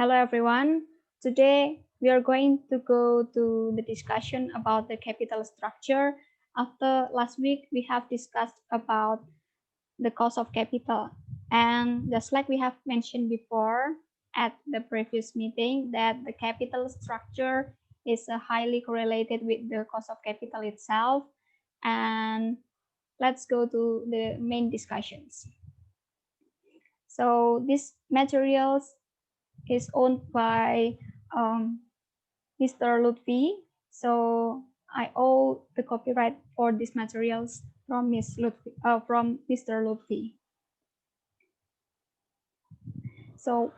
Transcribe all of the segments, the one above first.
Hello everyone. Today we are going to go to the discussion about the capital structure. After last week we have discussed about the cost of capital, and just like we have mentioned before at the previous meeting that the capital structure is highly correlated with the cost of capital itself. And let's go to the main discussions. So these materials is owned by Mr. Lutfi. So I owe the copyright for these materials from from Mr. Lutfi. So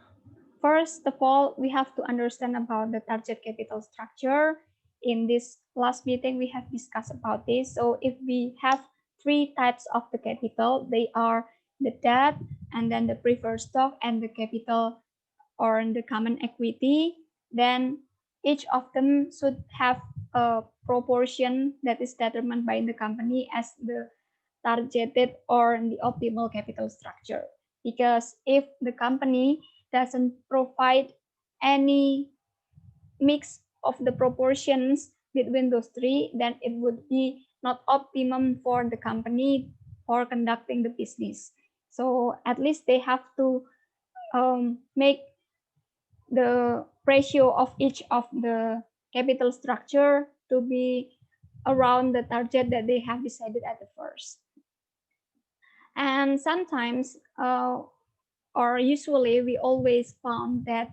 first of all, we have to understand about the target capital structure. In this last meeting, we have discussed about this. So if we have three types of the capital, they are the debt, and then the preferred stock, and the capital or the common equity, then each of them should have a proportion that is determined by the company as the targeted or the optimal capital structure. Because if the company doesn't provide any mix of the proportions between those three, then it would be not optimum for the company for conducting the business. So at least they have to make the ratio of each of the capital structure to be around the target that they have decided at the first. And sometimes, or usually, we always found that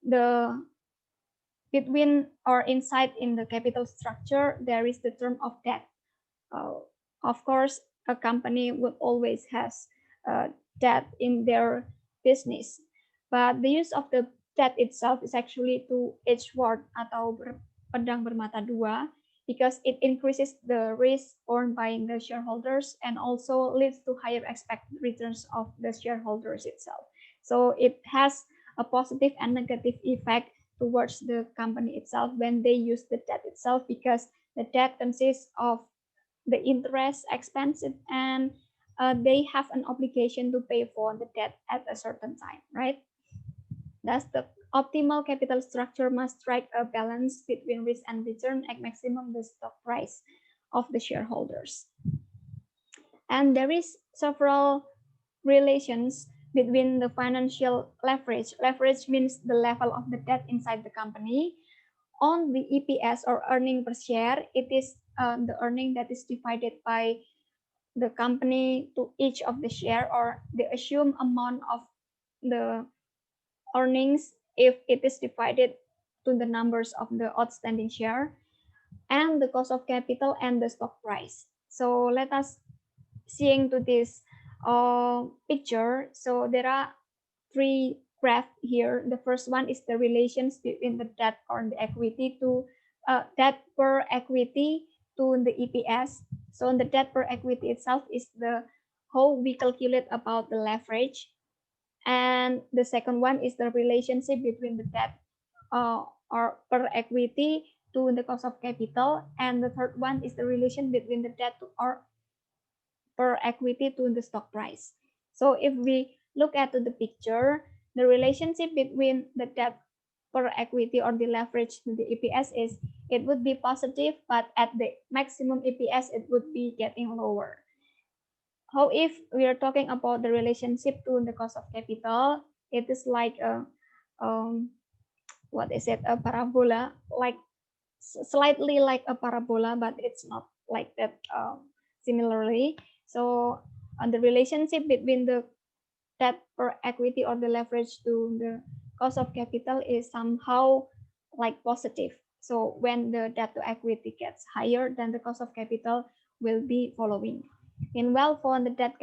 the between or inside in the capital structure, there is the term of debt. Of course, a company would always has debt in their business, but the use of the debt itself is actually two-edged sword atau pedang bermata dua, because it increases the risk borne by the shareholders and also leads to higher expected returns of the shareholders itself. So it has a positive and negative effect towards the company itself when they use the debt itself, because the debt consists of the interest expense and they have an obligation to pay for the debt at a certain time, right? Thus, the optimal capital structure must strike a balance between risk and return at maximum the stock price of the shareholders. And there is several relations between the financial leverage. Leverage means the level of the debt inside the company. On the EPS or earning per share, it is the earning that is divided by the company to each of the share, or the assumed amount of the earnings if it is divided to the numbers of the outstanding share, and the cost of capital and the stock price. So let us seeing to this picture. So there are three graphs here. The first one is the relations between the debt or the equity to debt per equity to the EPS. So the debt per equity itself is the how we calculate about the leverage. And the second one is the relationship between the debt or per equity to the cost of capital. And the third one is the relation between the debt to or per equity to the stock price. So if we look at the picture, the relationship between the debt per equity or the leverage to the EPS is it would be positive, but at the maximum EPS, it would be getting lower. How if we are talking about the relationship to the cost of capital, it is like a, what is it, a parabola, like slightly like a parabola, but it's not like that similarly. So the relationship between the debt per equity or the leverage to the cost of capital is somehow like positive. So when the debt to equity gets higher, then the cost of capital will be following. Meanwhile, for the debt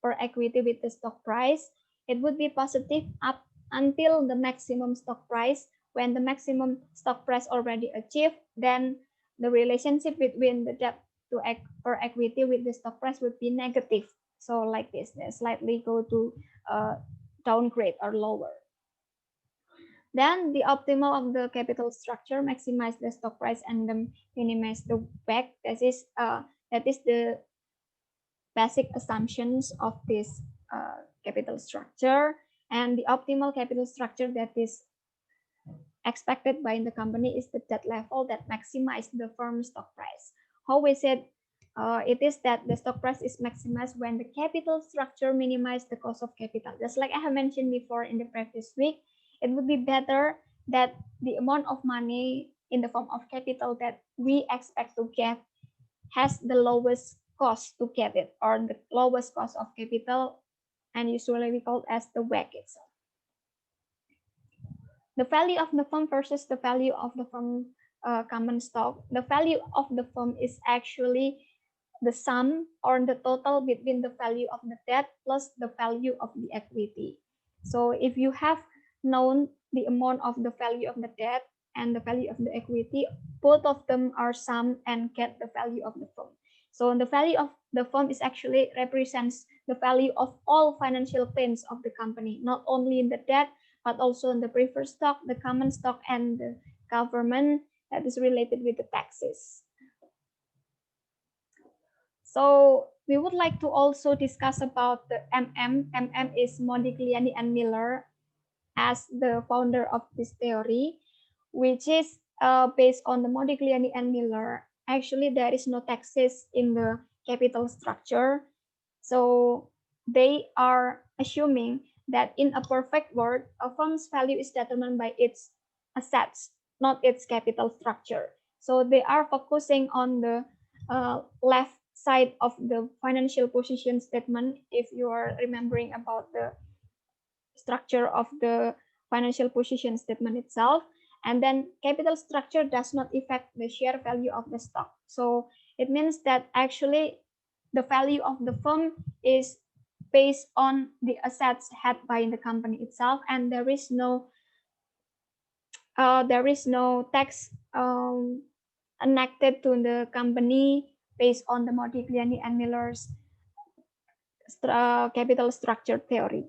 per equity with the stock price, it would be positive up until the maximum stock price. When the maximum stock price already achieved, then the relationship between the debt to per equity with the stock price would be negative. So like this, they slightly go to downgrade or lower. Then the optimal of the capital structure maximize the stock price and then minimize the WACC. That is the basic assumptions of this capital structure. And the optimal capital structure that is expected by the company is the debt level that maximize the firm's stock price. How we said it is that the stock price is maximized when the capital structure minimize the cost of capital. Just like I have mentioned before in the previous week, it would be better that the amount of money in the form of capital that we expect to get has the lowest cost to get it, or the lowest cost of capital, and usually we call it as the WACC itself. The value of the firm versus the value of the firm common stock. The value of the firm is actually the sum or the total between the value of the debt plus the value of the equity. So if you have known the amount of the value of the debt and the value of the equity, both of them are summed and get the value of the firm. So the value of the firm is actually represents the value of all financial claims of the company, not only in the debt, but also in the preferred stock, the common stock, and the government that is related with the taxes. So we would like to also discuss about the MM. MM is Modigliani and Miller as the founder of this theory, which is based on the Modigliani and Miller. Actually, there is no taxes in the capital structure. So they are assuming that in a perfect world, a firm's value is determined by its assets, not its capital structure. So they are focusing on the left side of the financial position statement. If you are remembering about the structure of the financial position statement itself, and then capital structure does not affect the share value of the stock. So it means that actually the value of the firm is based on the assets had by the company itself, and there is no tax enacted to the company based on the Modigliani and Miller's capital structure theory.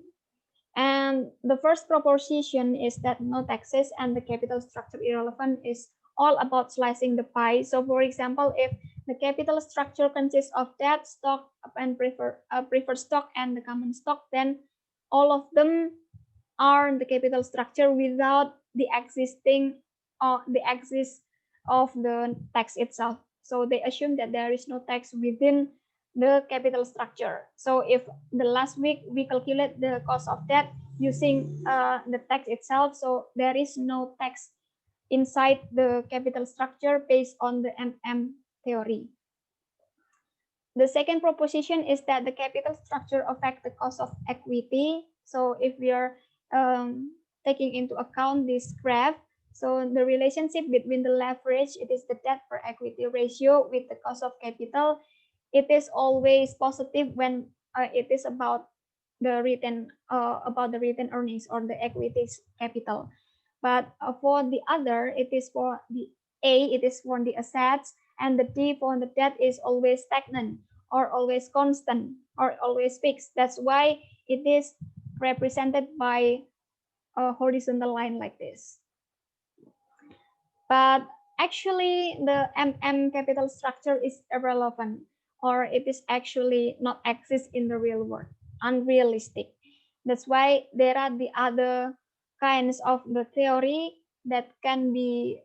And the first proposition is that no taxes and the capital structure irrelevant is all about slicing the pie. So for example, if the capital structure consists of debt, stock, and preferred stock and the common stock, then all of them are the capital structure without the existing the exist of the tax itself. So they assume that there is no tax within the capital structure. So if the last week we calculate the cost of debt using the tax itself, so there is no tax inside the capital structure based on the MM theory. The second proposition is that the capital structure affects the cost of equity. So if we are taking into account this graph, so the relationship between the leverage, it is the debt per equity ratio with the cost of capital, it is always positive when it is about the retained earnings or the equity capital. But for the other, it is for the A, it is for the assets, and the D for the debt is always stagnant or always constant or always fixed. That's why it is represented by a horizontal line like this. But actually, the MM capital structure is irrelevant, or it is actually not exist in the real world, unrealistic. That's why there are the other kinds of the theory that can be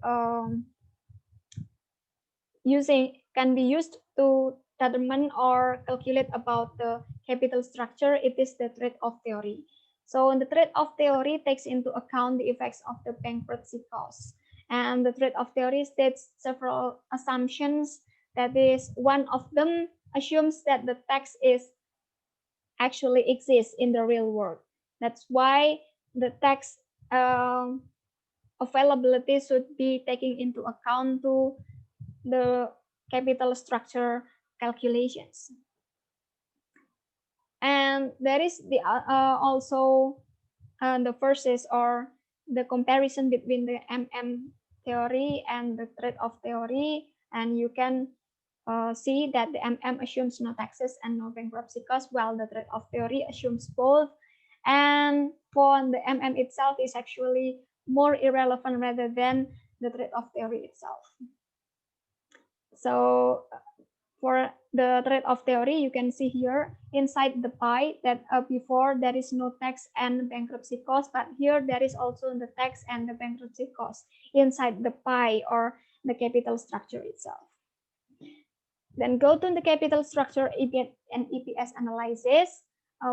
used to determine or calculate about the capital structure. It is the trade-off theory. So the trade-off theory takes into account the effects of the bankruptcy costs. And the trade-off theory states several assumptions. That is, one of them assumes that the tax is actually exists in the real world. That's why the tax availability should be taken into account to the capital structure calculations. And there is the also the versus or the comparison between the MM theory and the trade-off theory, and you can see that the MM assumes no taxes and no bankruptcy costs, while the trade-off theory assumes both. And for the MM itself is actually more irrelevant rather than the trade-off theory itself. So For the trade-off theory, you can see here inside the pie that before there is no tax and bankruptcy cost, but here there is also the tax and the bankruptcy cost inside the pie or the capital structure itself. Then go to the capital structure EBIT and EPS analysis.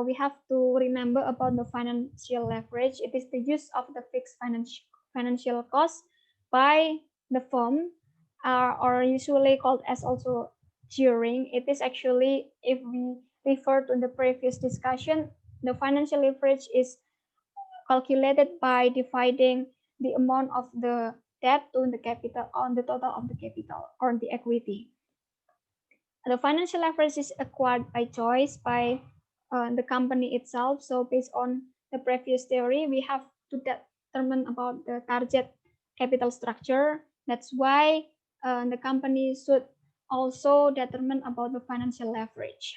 We have to remember about the financial leverage. It is the use of the fixed financial cost by the firm, or usually called as also gearing. It is actually, if we refer to the previous discussion, the financial leverage is calculated by dividing the amount of the debt to the capital on the total of the capital or the equity. The financial leverage is acquired by choice by the company itself. So based on the previous theory, we have to determine about the target capital structure. That's why the company should also determine about the financial leverage.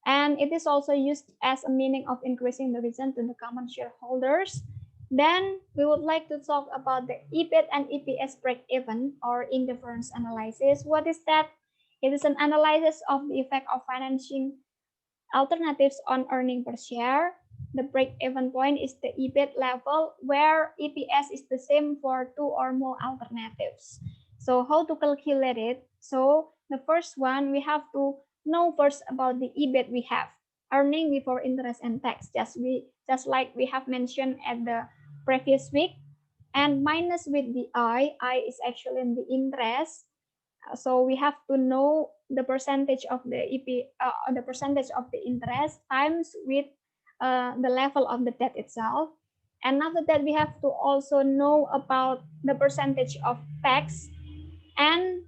And it is also used as a meaning of increasing the return to the common shareholders. Then we would like to talk about the EBIT and EPS break-even or indifference analysis. What is that? It is an analysis of the effect of financing alternatives on earning per share. The break-even point is the EBIT level where EPS is the same for two or more alternatives. So how to calculate it? So the first one, we have to know first about the EBIT we have, earning before interest and tax, just like we have mentioned at the previous week, and minus with the I is actually in the interest. So we have to know the percentage of the the percentage of the interest times with the level of the debt itself. And after that, we have to also know about the percentage of tax and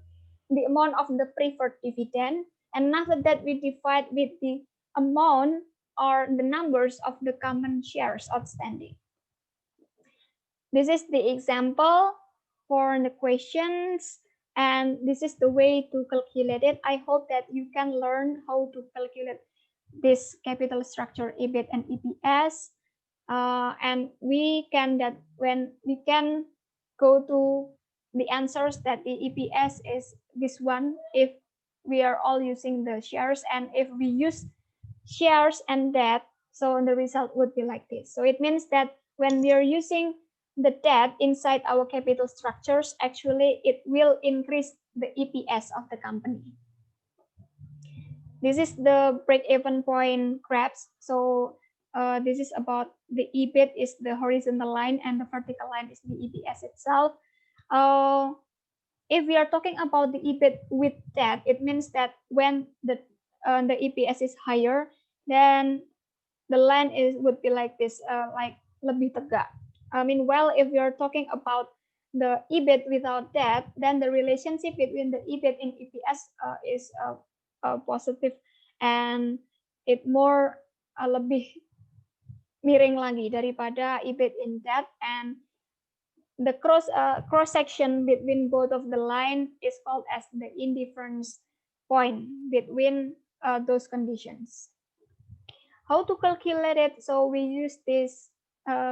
the amount of the preferred dividend. And after that, we divide with the amount or the numbers of the common shares outstanding. This is the example for the questions, and this is the way to calculate it. I hope that you can learn how to calculate this capital structure EBIT and EPS, and we can go to the answers that the EPS is this one if we are all using the shares, and if we use shares and debt, so the result would be like this. So it means that when we are using the debt inside our capital structures, actually it will increase the EPS of the company. This is the break-even point graphs. So this is about the EBIT is the horizontal line and the vertical line is the EPS itself. If we are talking about the EBIT with debt, it means that when the EPS is higher, then the line would be like this, like lebih tegak. Meanwhile, if we are talking about the EBIT without debt, then the relationship between the EBIT and EPS is positive, and it more lebih miring lagi daripada EBIT in debt, and the cross section between both of the line is called as the indifference point between those conditions. How to calculate it? So we use these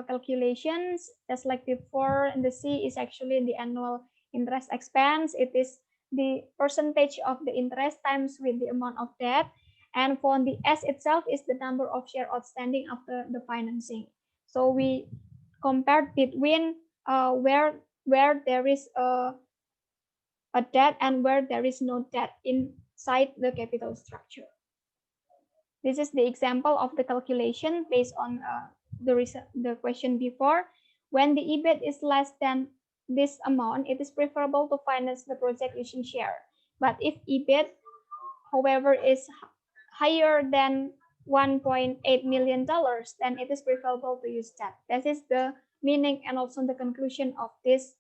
calculations just like before. And the C is actually the annual interest expense. It is the percentage of the interest times with the amount of debt. And for the S itself is the number of share outstanding after the financing. So we compared between where there is a debt and where there is no debt inside the capital structure. This is the example of the calculation based on the question before. When the EBIT is less than this amount, it is preferable to finance the project using share. But if EBIT, however, is higher than $1.8 million, then it is preferable to use debt. That is the meaning and also the conclusion of these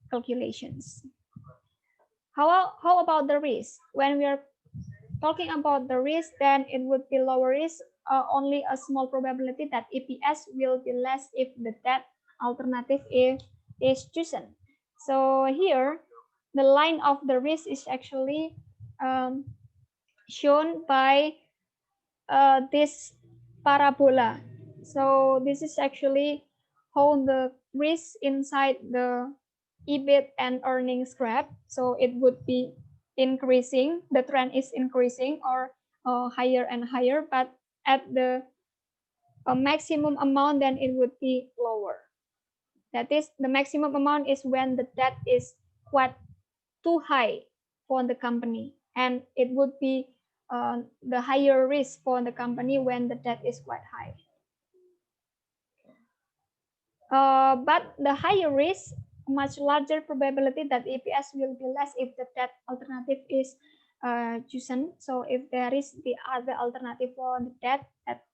calculations. How about the risk? When we are talking about the risk, then it would be lower risk, only a small probability that EPS will be less if the debt alternative is chosen. So here, the line of the risk is actually shown by this parabola. So this is actually how the risk inside the EBIT and earnings graph. So it would be increasing, the trend is increasing or higher and higher, but at the maximum amount, then it would be lower. That is, the maximum amount is when the debt is quite too high for the company, and it would be the higher risk for the company when the debt is quite high. But the higher risk, much larger probability that EPS will be less if the debt alternative is chosen. So if there is the other alternative for the debt that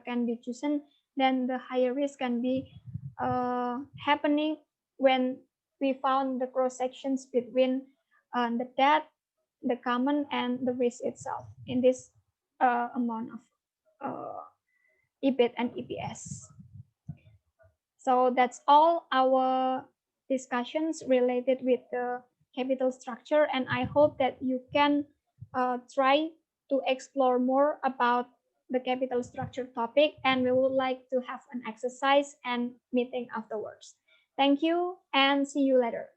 can be chosen, then the higher risk can be happening when we found the cross sections between the debt, the common, and the risk itself in this amount of EBIT and EPS. So that's all our discussions related with the capital structure, and I hope that you can try to explore more about the capital structure topic, and we would like to have an exercise and meeting afterwards. Thank you and see you later.